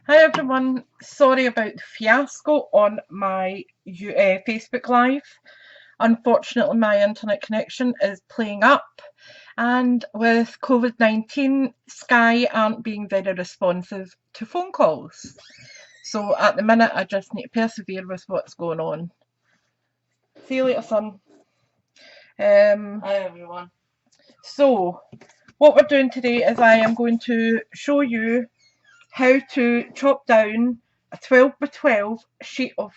Hi everyone, sorry about the fiasco on my Facebook Live. Unfortunately my internet connection is playing up, and with COVID-19 Sky aren't being very responsive to phone calls. So at the minute I just need to persevere with what's going on. See you later, son. Hi everyone. So what we're doing today is I am going to show you how to chop down a 12 by 12 sheet of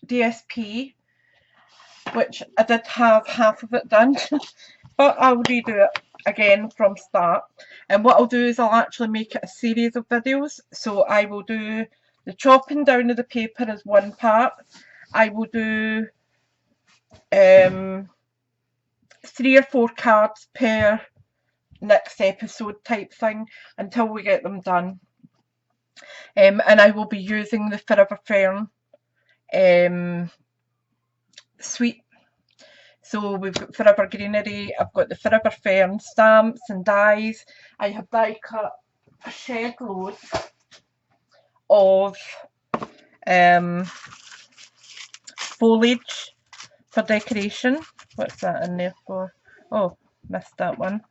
DSP, which I did have half of it done, but I'll redo it again from start. And what I'll do is I'll actually make it a series of videos. So I will do the chopping down of the paper as one part. I will do 3 or 4 cards per next episode type thing until we get them done. And I will be using the Forever Fern suite. So we've got Forever Greenery, I've got the Forever Fern stamps and dies. I have die cut a shed load of foliage for decoration. What's that in there for? Oh, missed that one.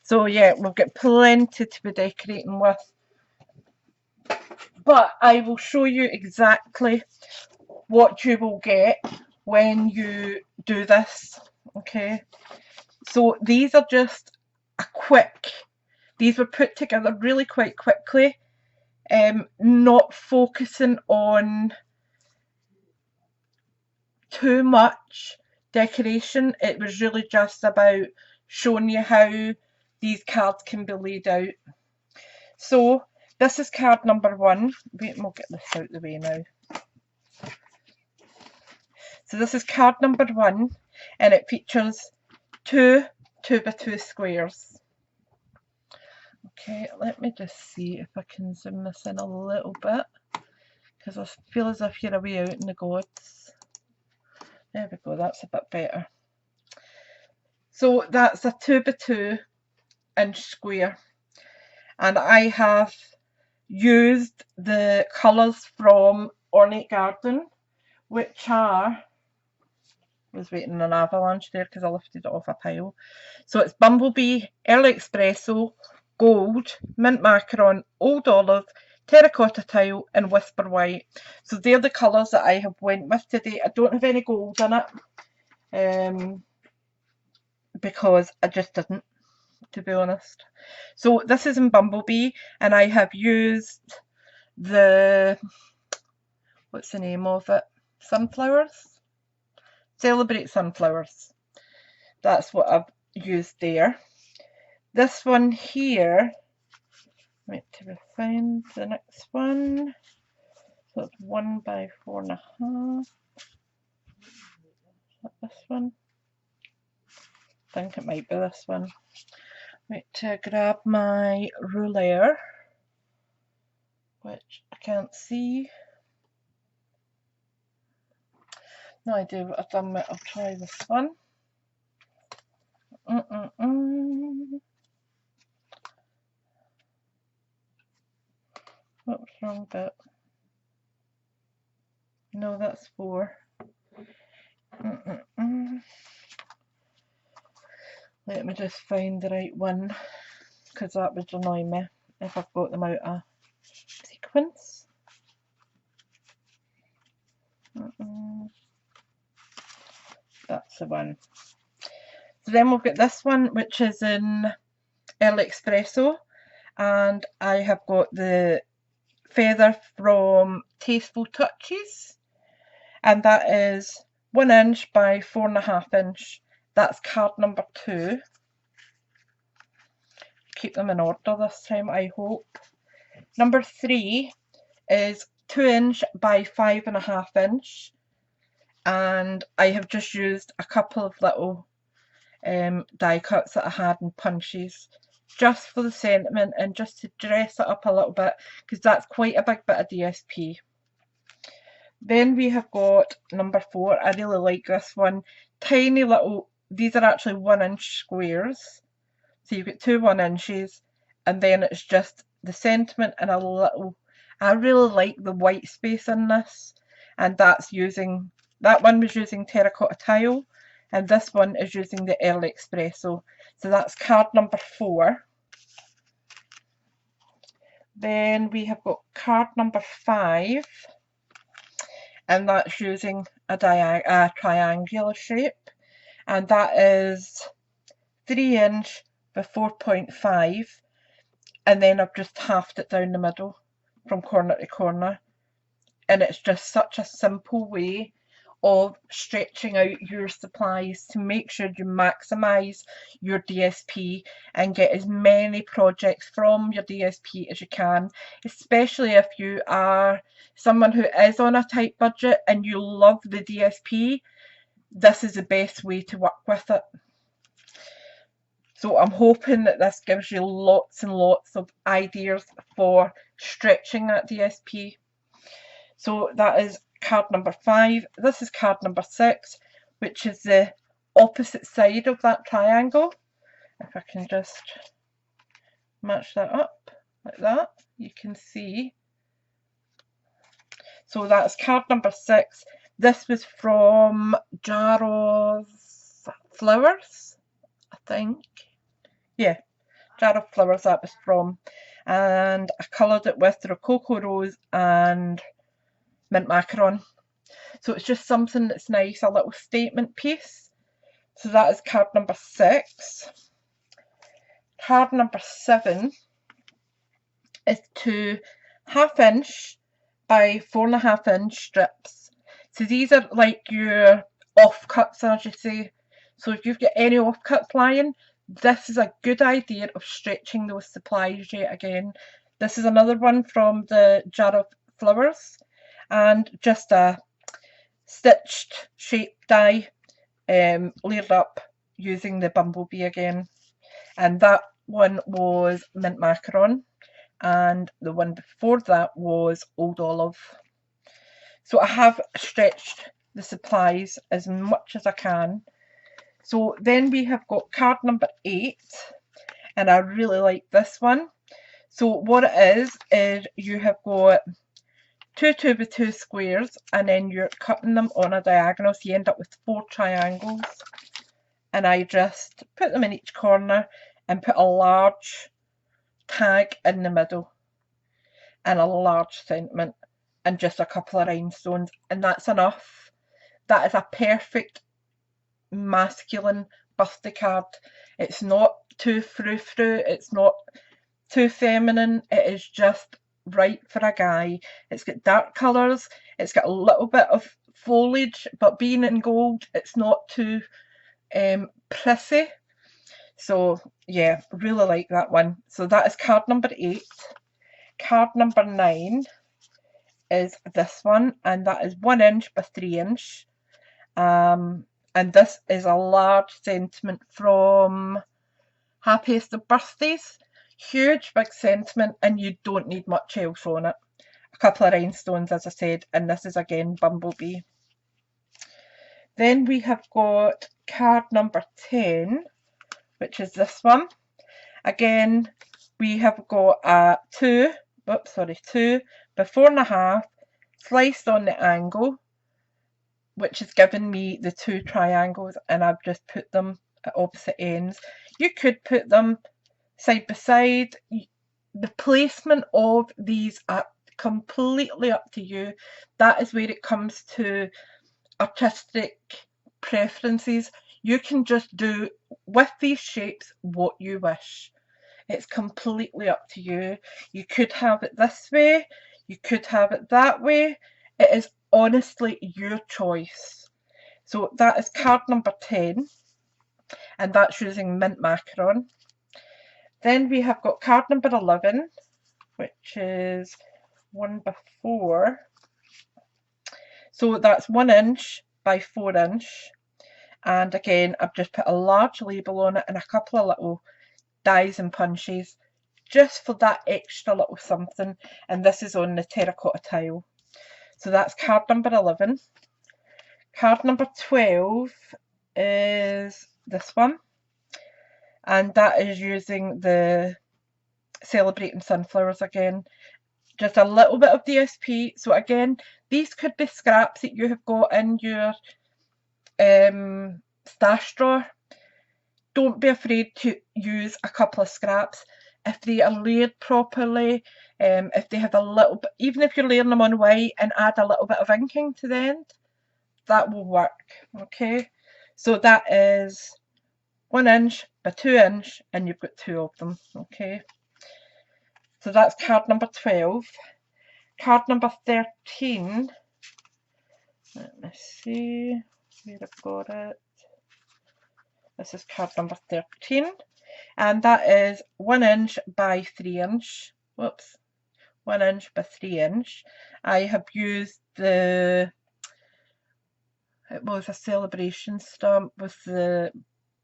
So yeah, we've got plenty to be decorating with. But I will show you exactly what you will get when you do this. Okay, so these are just these were put together really quite quickly, not focusing on too much decoration. It was really just about showing you how these cards can be laid out. So this is card number 1. Wait, we'll get this out of the way now. So this is card number 1, and it features 2 2x2 squares. Okay, let me just see if I can zoom this in a little bit, because I feel as if you're away out in the gods. There we go, that's a bit better. So that's a 2x2 inch square, and I have used the colours from Ornate Garden, which are, I was waiting on an avalanche there because I lifted it off a pile. So it's Bumblebee, Early Espresso, Gold, Mint Macaron, Old Olive, Terracotta Tile and Whisper White. So they're the colours that I have went with today. I don't have any gold in it because I just didn't, to be honest. So this is in Bumblebee, and I have used the, what's the name of it? Sunflowers? Celebrate Sunflowers. That's what I've used there. This one here, wait till we find the next one. So it's 1 by 4.5. Is that this one? I think it might be this one. Wait to grab my ruler, which I can't see. No idea what I've done with it. I'll try this one. What was wrong with it? No, that's 4. Let me just find the right one, because that would annoy me if I've got them out of sequence. That's the one. So then we've got this one, which is in Early Espresso, and I have got the feather from Tasteful Touches, and that is 1 inch by 4.5 inch. That's card number 2. Keep them in order this time, I hope. Number 3 is 2 inch by 5.5 inch, and I have just used a couple of little die cuts that I had in punches, just for the sentiment and just to dress it up a little bit, because that's quite a big bit of DSP. Then we have got number 4. I really like this one. Tiny little, these are actually 1 inch squares. So you've got 2 1 inches, and then it's just the sentiment and a little, I really like the white space in this, and that's using, that one was using terracotta tile, and this one is using the early espresso. So that's card number 4. Then we have got card number 5, and that's using a triangular shape, and that is 3 inch by 4.5, and then I've just halved it down the middle from corner to corner, and it's just such a simple way of stretching out your supplies to make sure you maximise your DSP and get as many projects from your DSP as you can, especially if you are someone who is on a tight budget and you love the DSP. This is the best way to work with it. So I'm hoping that this gives you lots and lots of ideas for stretching that DSP. So that is card number 5. This is card number 6, which is the opposite side of that triangle. If I can just match that up like that, you can see. So that's card number 6. This was from Jar of Flowers, I think. Yeah, Jar of Flowers that was from. And I coloured it with Rococo Rose and mint macaron. So it's just something that's nice, a little statement piece. So that is card number 6. Card number 7 is 2 1/2 inch by 4.5 inch strips. So these are like your offcuts, as you say. So if you've got any offcuts lying, this is a good idea of stretching those supplies yet again. This is another one from the Jar of Flowers, and just a stitched shape die, layered up using the bumblebee again. And that one was mint macaron, and the one before that was old olive. So I have stretched the supplies as much as I can. So then we have got card number 8, and I really like this one. So what it is you have got 2 2x2 squares, and then you're cutting them on a diagonal, so you end up with 4 triangles. And I just put them in each corner and put a large tag in the middle and a large sentiment and just a couple of rhinestones, and that's enough. That is a perfect masculine birthday card. It's not too frou-frou, it's not too feminine, it is just right for a guy. It's got dark colours, it's got a little bit of foliage, but being in gold, it's not too prissy. So yeah, really like that one. So that is card number 8. Card number 9 is this one, and that is 1 inch by 3 inch. And this is a large sentiment from Happiest of Birthdays. Huge big sentiment, and you don't need much else on it. A couple of rhinestones, as I said, and this is again Bumblebee. Then we have got card number 10, which is this one. Again, we have got a 2 by 4.5 sliced on the angle, which has given me the 2 triangles, and I've just put them at opposite ends. You could put them side by side. The placement of these are completely up to you. That is where it comes to artistic preferences. You can just do with these shapes what you wish. It's completely up to you. You could have it this way, you could have it that way. It is honestly your choice. So that is card number 10, and that's using mint macaron. Then we have got card number 11, which is 1 by 4. So that's 1 inch by 4 inch. And again, I've just put a large label on it and a couple of little dies and punches just for that extra little something. And this is on the terracotta tile. So that's card number 11. Card number 12 is this one, and that is using the celebrating sunflowers again. Just a little bit of DSP. So again, these could be scraps that you have got in your stash drawer. Don't be afraid to use a couple of scraps. If they are layered properly, if they have a little bit, even if you're layering them on white and add a little bit of inking to the end, that will work. Okay, so that is 1 inch by 2 inch, and you've got 2 of them. Okay, so that's card number 12. Card number 13, let me see where I've got it. This is card number 13, and that is 1 inch by 3 inch. Whoops, 1 inch by 3 inch. I have used it was a celebration stamp with the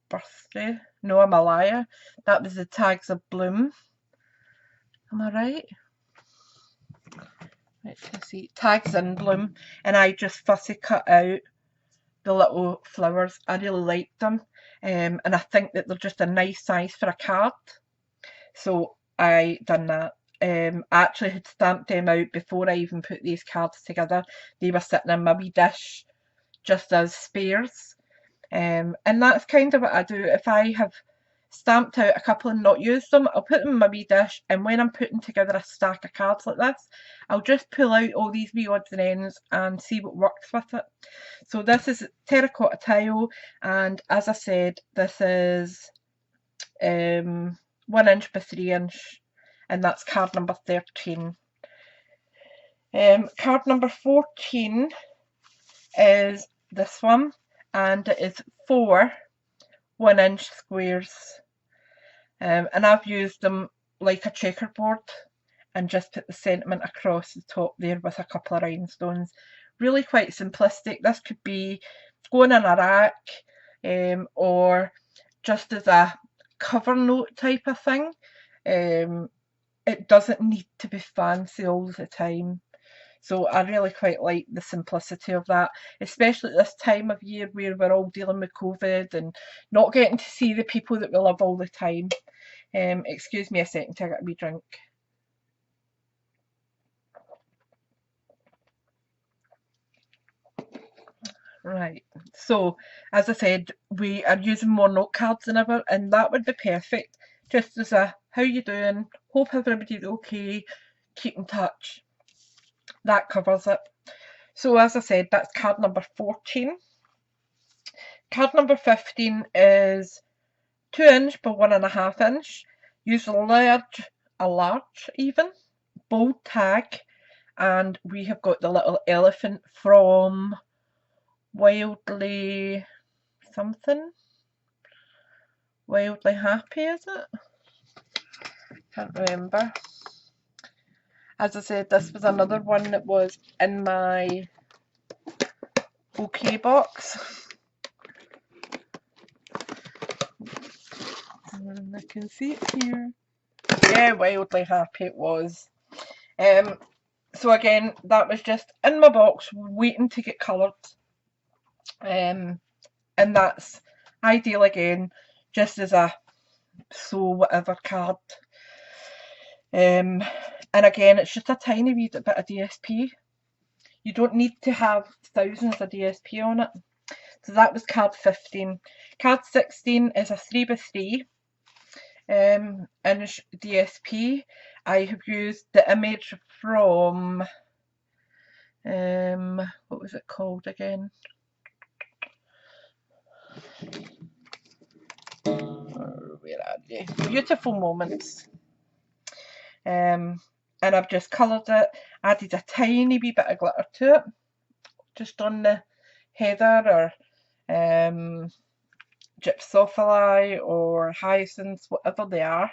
birthday. No, I'm a liar. That was the Tags of Bloom. Am I right? Let's see. Tags in Bloom. And I just fussy cut out the little flowers. I really liked them. And I think that they're just a nice size for a card. So I done that. I actually had stamped them out before I even put these cards together. They were sitting in my wee dish just as spares. And that's kind of what I do. If I have stamped out a couple and not used them, I'll put them in my wee dish, and when I'm putting together a stack of cards like this, I'll just pull out all these wee odds and ends and see what works with it. So this is terracotta tile, and as I said, this is 1 inch by 3 inch, and that's card number 13. Card number 14 is this one, and it is 4 1 inch squares, and I've used them like a checkerboard and just put the sentiment across the top there with a couple of rhinestones. Really quite simplistic. This could be going in a rack, or just as a cover note type of thing. It doesn't need to be fancy all the time. So I really quite like the simplicity of that, especially at this time of year where we're all dealing with COVID and not getting to see the people that we love all the time. Excuse me a second to get a wee drink. Right, so as I said, we are using more note cards than ever, and that would be perfect. Just as a, how you doing? Hope everybody's okay. Keep in touch. That covers it. So as I said, that's card number 14. Card number 15 is 2 inch by 1.5 inch. Use a large even, bold tag, and we have got the little elephant from Wildly something. Wildly Happy, is it? Can't remember. As I said, this was another one that was in my bouquet box. And I can see it here. Yeah, Wildly Happy it was. So again, that was just in my box waiting to get coloured. And that's ideal again, just as a so whatever card. And again, it's just a tiny wee bit of DSP. You don't need to have thousands of DSP on it. So that was card 15. Card 16 is a 3x3 inch DSP. I have used the image from, what was it called again? Where are you? Beautiful Moments. And I've just coloured it, added a tiny wee bit of glitter to it, just on the heather, or gypsophili or hyacinths, whatever they are,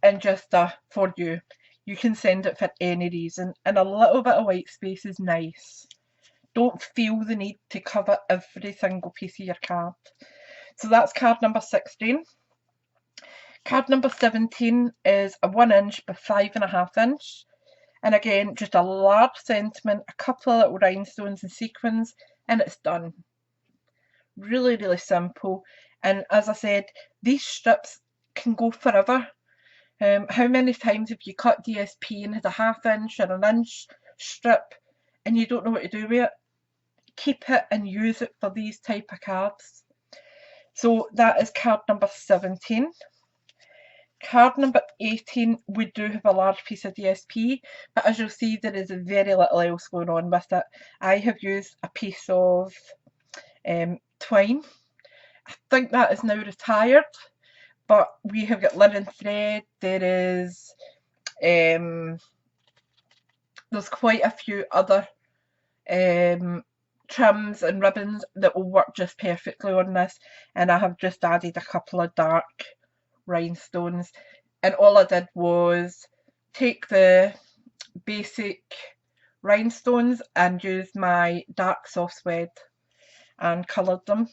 and just for you. You can send it for any reason, and a little bit of white space is nice. Don't feel the need to cover every single piece of your card. So that's card number 16. Card number 17 is a 1 inch by 5.5 inch. And again, just a large sentiment, a couple of little rhinestones and sequins, and it's done. Really, really simple. And as I said, these strips can go forever. How many times have you cut DSP and had a 1/2 inch or an inch strip and you don't know what to do with it? Keep it and use it for these type of cards. So that is card number 17. Card number 18, we do have a large piece of DSP, but as you'll see, there is very little else going on with it. I have used a piece of twine. I think that is now retired, but we have got linen thread. There is there's quite a few other trims and ribbons that will work just perfectly on this, and I have just added a couple of dark rhinestones, and all I did was take the basic rhinestones and use my dark soft suede and coloured them,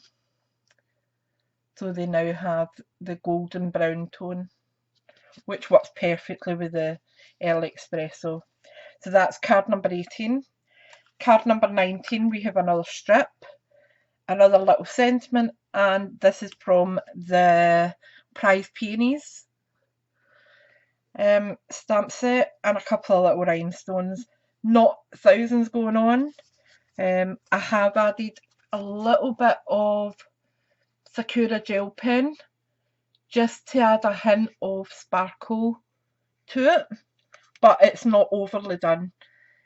so they now have the golden brown tone, which works perfectly with the early espresso. So that's card number 18. Card number 19, we have another strip, another little sentiment, and this is from the Prize Peonies stamp set, and a couple of little rhinestones. Not thousands going on. I have added a little bit of Sakura gel pen just to add a hint of sparkle to it, but it's not overly done.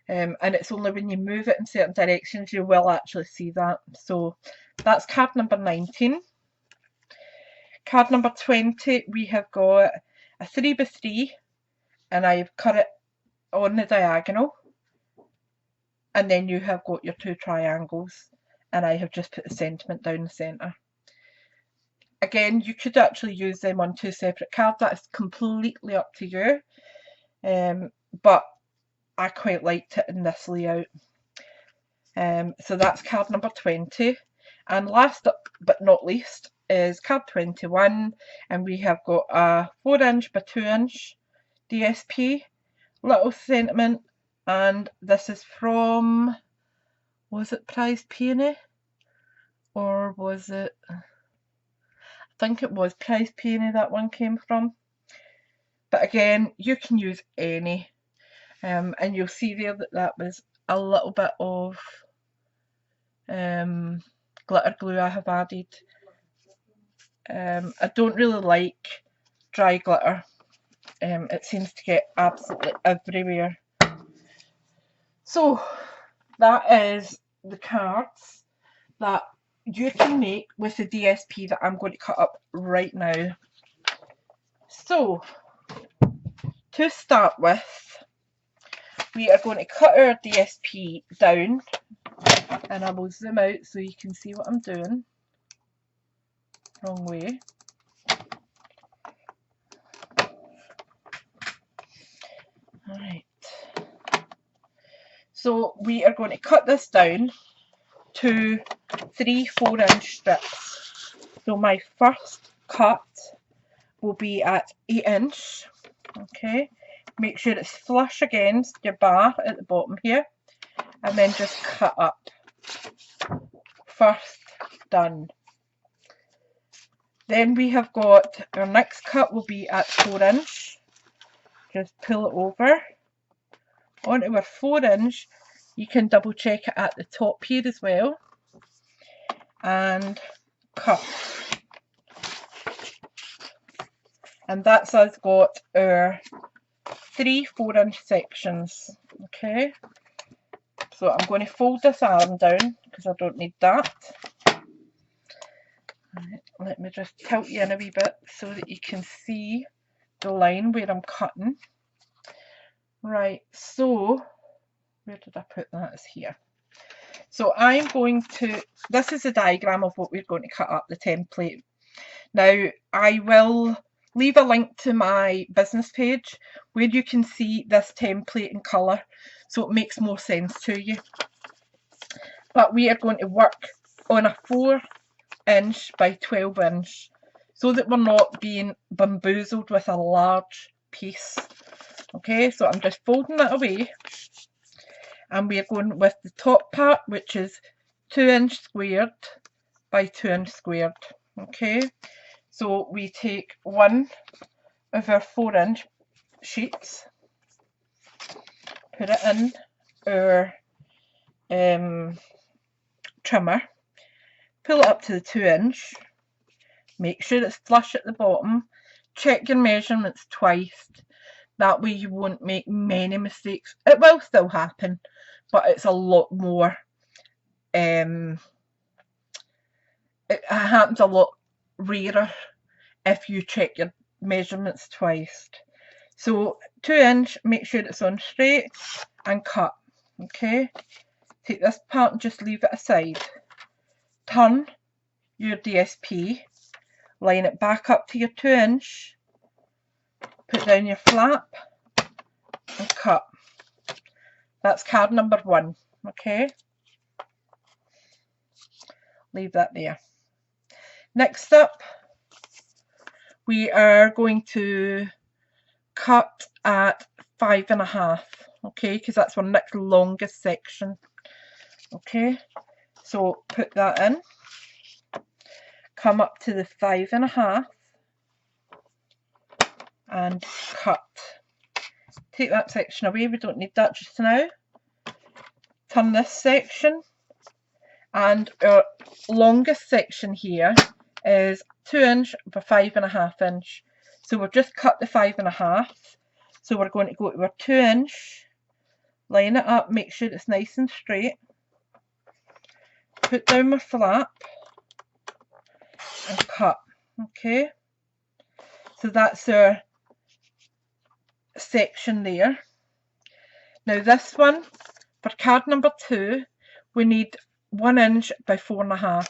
And it's only when you move it in certain directions you will actually see that. So that's card number 19. Card number 20, we have got a 3x3, and I've cut it on the diagonal, and then you have got your 2 triangles, and I have just put the sentiment down the centre. Again, you could actually use them on 2 separate cards. That is completely up to you, but I quite liked it in this layout. So that's card number 20. And last but not least is card 21, and we have got a 4" by 2" DSP, little sentiment, and this is from, was it Prize Peony? Or was it, I think it was Prize Peony that one came from. But again, you can use any. And you'll see there that that was a little bit of glitter glue I have added. I don't really like dry glitter. It seems to get absolutely everywhere. So that is the cards that you can make with the DSP that I'm going to cut up right now. So to start with, we are going to cut our DSP down, and I will zoom out so you can see what I'm doing. Wrong way. Alright. So we are going to cut this down to 3 4" strips. So my first cut will be at 8". Okay. Make sure it's flush against your bar at the bottom here, and then just cut up. First done. Then we have got our next cut will be at 4". Just pull it over onto our 4". You can double check it at the top here as well, and cut. And that's us got our 3 4" sections. Okay, so I'm going to fold this arm down because I don't need that. Right, let me just tilt you in a wee bit so that you can see the line where I'm cutting. Right, so where did I put that? It's here. So I'm going to, this is a diagram of what we're going to cut up, the template. Now I will leave a link to my business page where you can see this template in colour, so it makes more sense to you. But we are going to work on a 4" by 12" so that we're not being bamboozled with a large piece. Okay, so I'm just folding it away, and we are going with the top part, which is 2" squared by 2" squared. Okay, so we take one of our 4" sheets, put it in our trimmer, pull it up to the 2-inch, make sure it's flush at the bottom, check your measurements twice, that way you won't make many mistakes. It will still happen, but it's a lot more, it happens a lot rarer if you check your measurements twice. So 2-inch, make sure it's on straight and cut. Okay, take this part and just leave it aside. Turn your DSP, line it back up to your 2-inch, put down your flap and cut. That's card number 1. Okay, leave that there. Next up, we are going to cut at 5.5, okay, because that's our next longest section. Okay, so put that in, come up to the 5.5 and cut. Take that section away, we don't need that just now. Turn this section, and our longest section here is 2-inch by 5.5-inch. So we've just cut the 5.5. So we're going to go to our 2-inch, line it up, make sure it's nice and straight, put down my flap and cut. Okay, so that's our section there. Now this one, for card number 2, we need 1-inch by 4.5.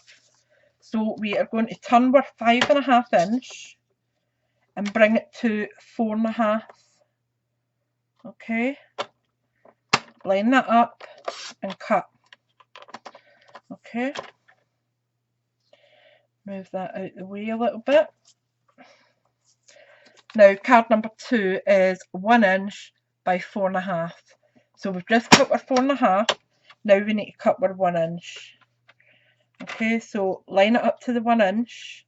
So we are going to turn our 5.5-inch and bring it to 4.5. Okay, line that up and cut. Okay, move that out the way a little bit. Now card number 2 is 1-inch by 4.5. So we've just cut our 4.5. Now we need to cut our 1-inch. Okay, so line it up to the 1-inch,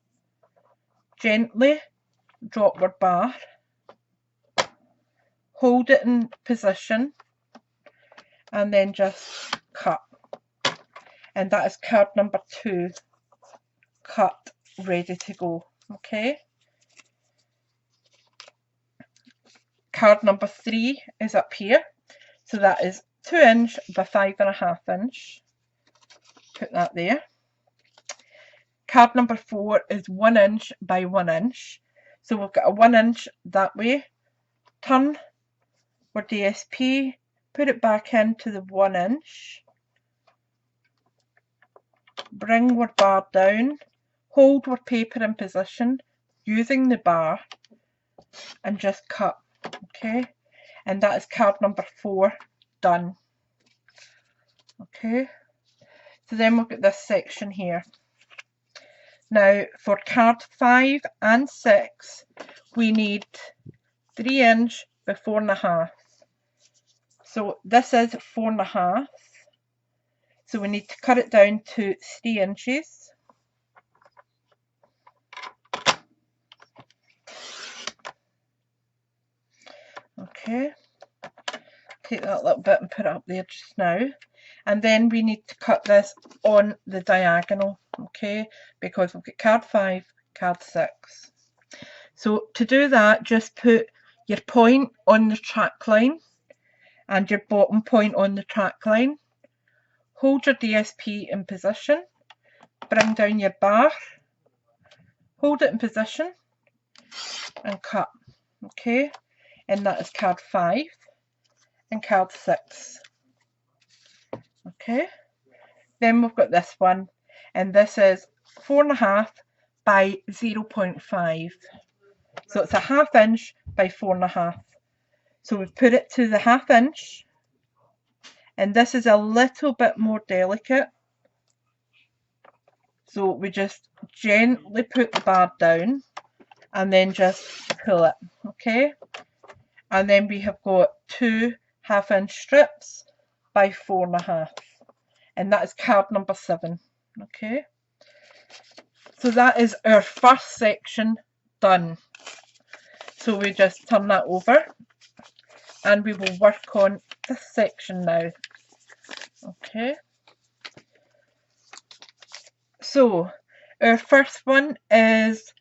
gently drop our bar, hold it in position, and then just cut. And that is card number 2 cut, ready to go. Okay, card number 3 is up here, so that is 2-inch by 5.5-inch. Put that there. Card number 4 is 1-inch by 1-inch. So we've got a 1-inch that way. Turn our DSP, put it back into the 1-inch. Bring our bar down, hold our paper in position using the bar and just cut. Okay, and that is card number 4 done. Okay, so then we've got this section here. Now for card 5 and 6, we need 3-inch by 4.5. So this is 4.5. So we need to cut it down to 3 inches. Okay, take that little bit and put it up there just now. And then we need to cut this on the diagonal, okay, because we've got card 5, card 6. So to do that, just put your point on the track line and your bottom point on the track line. Hold your DSP in position, bring down your bar, hold it in position and cut. Okay, and that is card 5 and card 6. Okay, then we've got this one, and this is 4.5 by 0.5. So it's a 1/2 inch by 4.5. So we've put it to the 1/2 inch, and this is a little bit more delicate. So we just gently put the bar down and then just pull it. Okay, and then we have got 2 1/2 inch strips by 4.5, and that is card number 7. Okay, so that is our first section done. So we just turn that over and we will work on this section now. Okay, so our first one is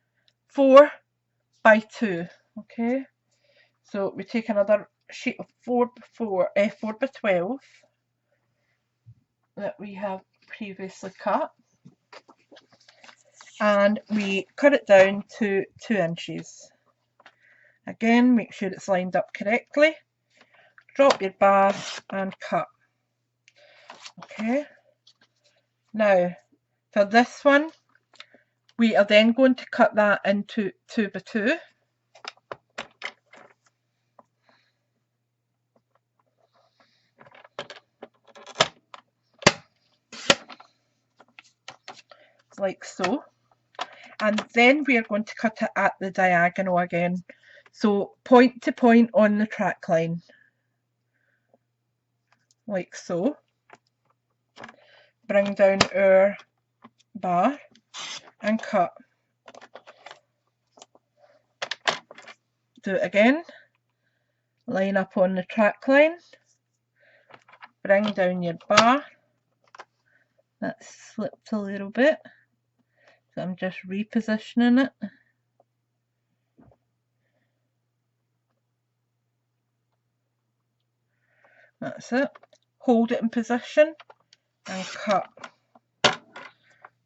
4 by 2. Okay, so we take another sheet of 4 by 12 that we have previously cut, and we cut it down to 2 inches. Again, make sure it's lined up correctly. Drop your bar and cut. Okay, now for this one we are then going to cut that into 2 by 2. Like so, and then we are going to cut it at the diagonal again, so point to point on the track line, like so. Bring down our bar and cut. Do it again, line up on the track line, bring down your bar. That slipped a little bit, so I'm just repositioning it. That's it. Hold it in position and cut.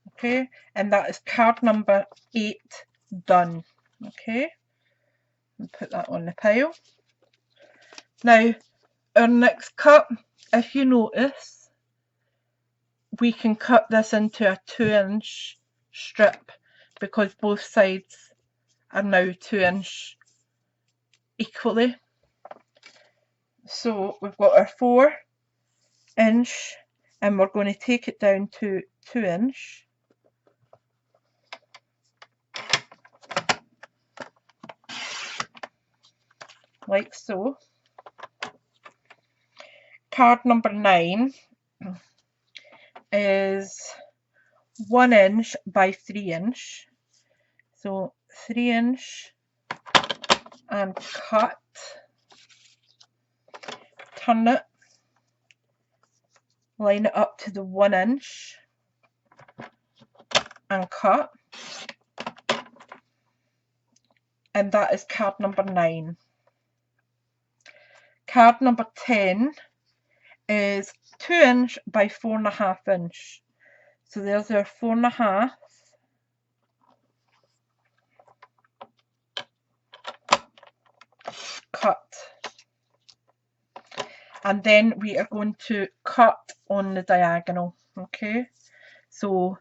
Okay, and that is card number 8 done. Okay, and put that on the pile. Now our next cut, if you notice, we can cut this into a 2-inch strip because both sides are now 2-inch equally. So we've got our 4-inch and we're going to take it down to 2-inch. Like so. Card number 9 is 1 inch by 3 inch. So 3 inch and cut. Turn it. Line it up to the 1 inch and cut. And that is card number 9. Card number 10 is 2 inch by 4.5 inch. So there's our 4.5. Cut. And then we are going to cut on the diagonal. Okay, so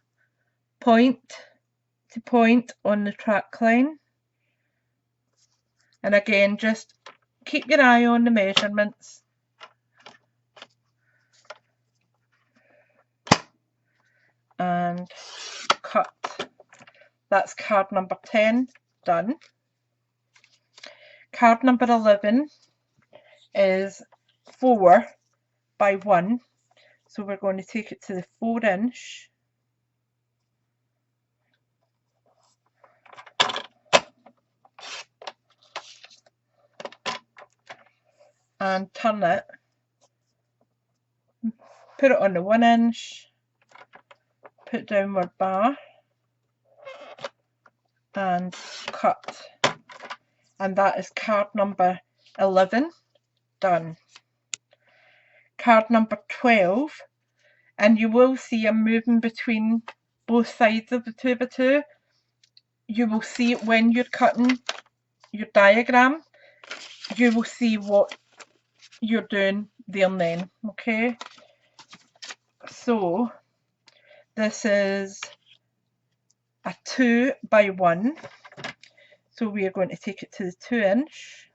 point to point on the track line. And again, just keep your eye on the measurements. And cut. That's card number 10 done. Card number 11 is 4 by 1. So we're going to take it to the 4 inch. And turn it. Put it on the 1 inch. Put downward bar. And cut. And that is card number 11 done. Card number 12, and you will see I'm moving between both sides of the 2 by 2. You will see it when you're cutting your diagram. You will see what you're doing there and then. Okay, so this is a 2 by 1. So we are going to take it to the 2 inch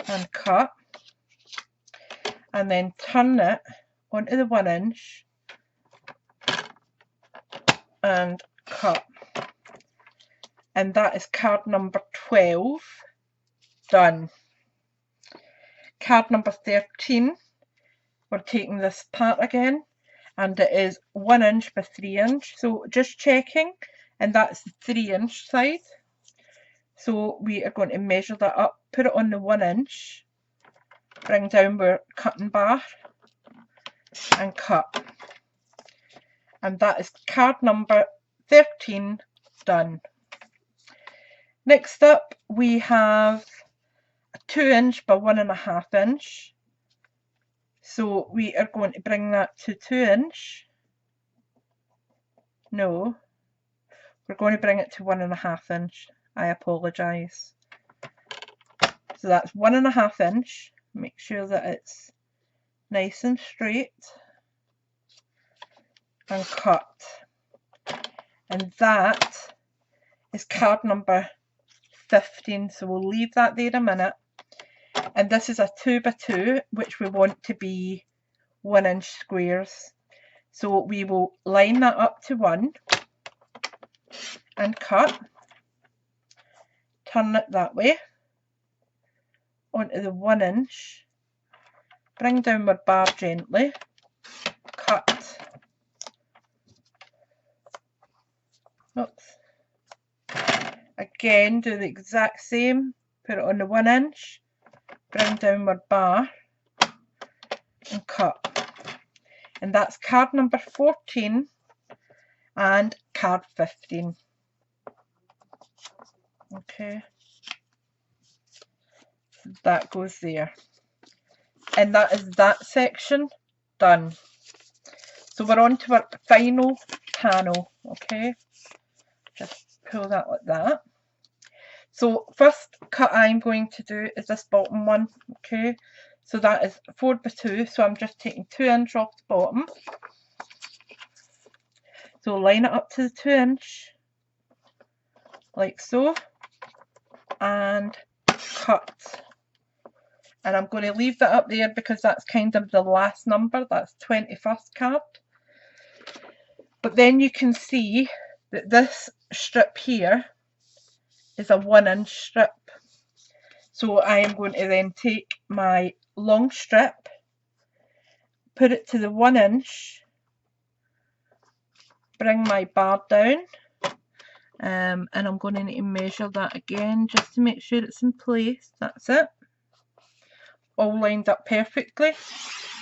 and cut, and then turn it onto the 1 inch and cut. And that is card number 12 done. Card number 13, we're taking this part again, and it is 1 inch by 3 inch. So just checking, and that's the 3 inch side. So we are going to measure that up, put it on the 1 inch, bring down our cutting bar and cut. And that is card number 13 done. Next up we have a 2 inch by 1.5 inch. So we are going to bring that to 2 inch. No, we're going to bring it to 1.5 inch. I apologise. So that's 1.5 inch. Make sure that it's nice and straight. And cut. And that is card number 15. So we'll leave that there a minute. And this is a 2 by 2, which we want to be 1 inch squares. So we will line that up to 1 and cut. Turn it that way onto the 1 inch. Bring down our bar gently. Cut. Oops. Again, do the exact same. Put it on the 1 inch. Bring down our bar and cut. And that's card number 14 and card 15. Okay. So that goes there. And that is that section done. So we're on to our final panel. Okay. Just pull that like that. So first cut I'm going to do is this bottom one. Okay. So that is 4 by 2. So I'm just taking 2 inch off the bottom. So line it up to the 2 inch. Like so. And cut. And I'm going to leave that up there because that's kind of the last number. That's 21st card. But then you can see that this strip here is a 1 inch strip. So I am going to then take my long strip, put it to the 1 inch, bring my bar down, and I'm going to need to measure that again just to make sure it's in place. That's it. All lined up perfectly,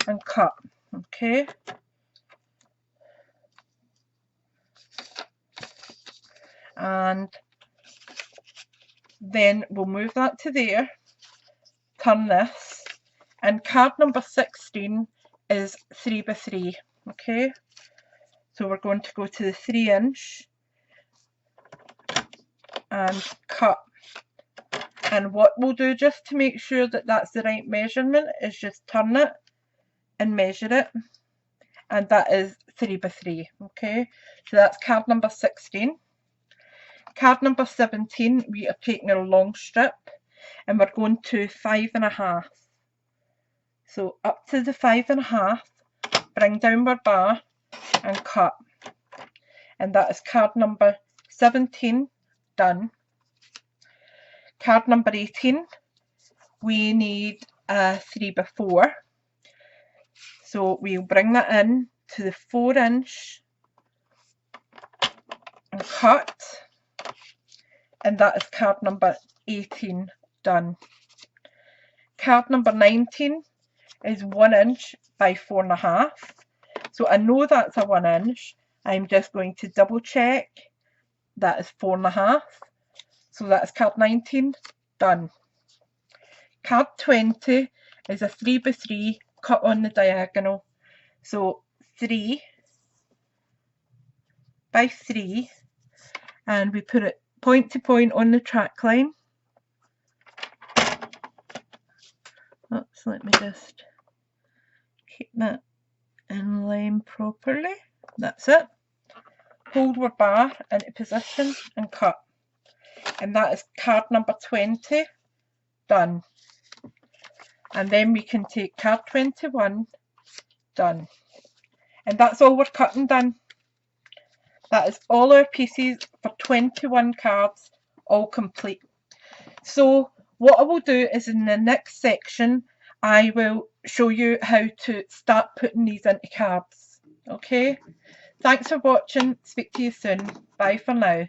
and cut. Okay. And then we'll move that to there, turn this, and card number 16 is 3 by 3. Okay, so we're going to go to the 3 inch and cut. And what we'll do just to make sure that that's the right measurement is just turn it and measure it, and that is 3 by 3. Okay, so that's card number 16. Card number 17, we are taking a long strip and we're going to 5.5. So up to the 5.5, bring down our bar and cut. And that is card number 17 done. Card number 18, we need a 3 by 4. So we'll bring that in to the 4 inch and cut. And that is card number 18 done. Card number 19 is 1 inch by 4.5. So I know that's a 1 inch. I'm just going to double check. That is 4.5. So that's card 19 done. Card 20 is a 3 by 3 cut on the diagonal. So 3 by 3, and we put it point to point on the track line. Oops, let me just keep that in line properly. That's it. Hold our bar into position and cut. And that is card number 20 done. And then we can take card 21 done. And that's all we're cutting done. That is all our pieces for 21 cards, all complete. So what I will do is in the next section, I will show you how to start putting these into cards. Okay? Thanks for watching. Speak to you soon. Bye for now.